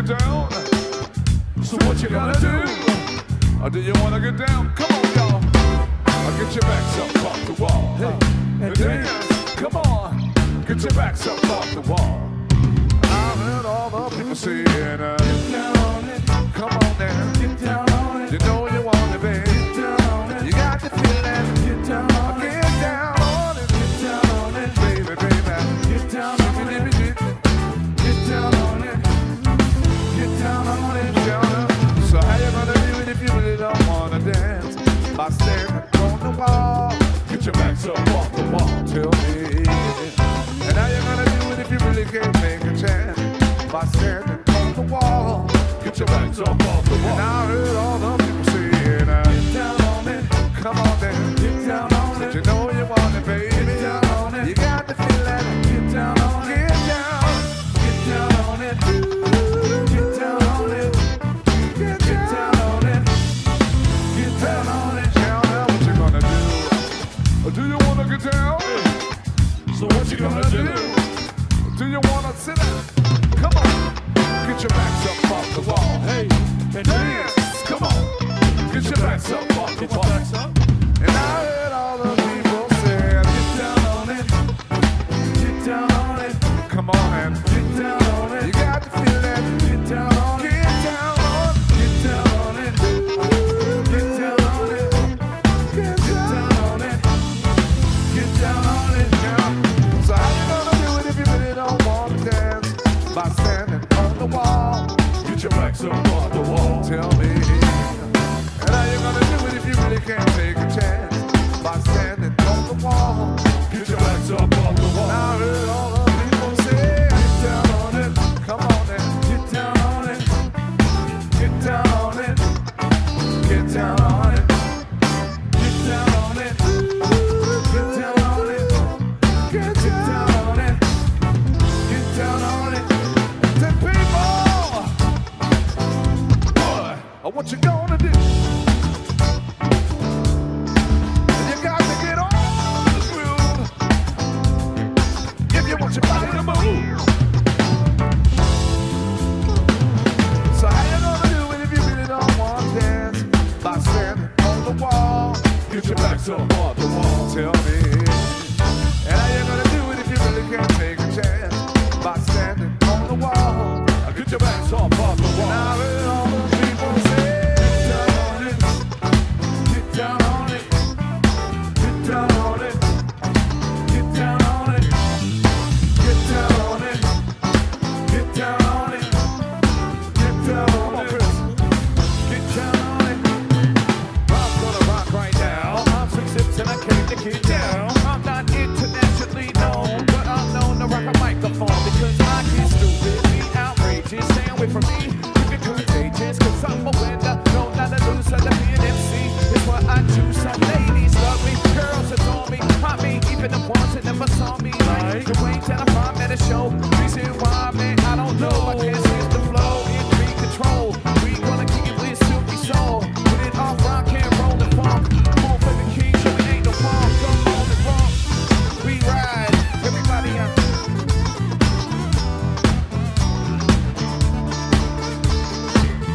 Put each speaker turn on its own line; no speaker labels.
get down? So what you gonna do? Or do you wanna get down? Come on, y'all. I'll get your backs up off the wall. Hey, and dance. Come on. Get your backs up off the wall. I heard all the people saying, get down on it. Come on now. Get down on it. You know you want it, baby. Get down on it. You got to feel that. Get down on it. Get down on it. Get down on it. Baby, baby. Get down on it. Get down on it. Get down on it. So how you gonna do it if you really don't wanna dance? By standing on the wall. Get your backs up off the wall. Tell me. And how you gonna do it if you really can't make a chance? By standing on the wall. Get your backs up off the wall. And I heard all the people saying, get down on it. Come on then. Get down on it. You know you want it, baby. Get down on it. You got to feel that. Get down on it. Get down. Get down on it. Get down on it. Get down on it. Get down on it. Now what you gonna do? Or do you wanna get down? So what you gonna do? Do you wanna sit down? Come on. Get your backs up off the wall. Hey, and dance. Come on. Get your backs up off the wall. And I heard all the people say, get down on it. Get down on it. Come on and get down on it. You got to feel that. Get down on it. Get down on it. Get down on it. Get down on it. Get down on it. Get down on it now. So how you gonna do it if you really don't want to dance? By standing on the wall. Get your backs up off the wall. Tell me. And how you gonna do it if you really can't take a chance? By standing on the wall. Get your backs up off the wall. Now I heard all the people say, get down on it. Come on then. Get down on it. Get down on it. Get down on it. Get down on it. Get down on it. Get down on it. Get down on it. Ten people. Boy, what you gonna do? You got to get on the groove if you want your body to move. So how you gonna do it if you really don't want to dance? By standing on the wall. Get your backs up off the wall. Tell me. And how you gonna do it if you really can't take a chance? By standing on the wall. Get your backs up off the wall.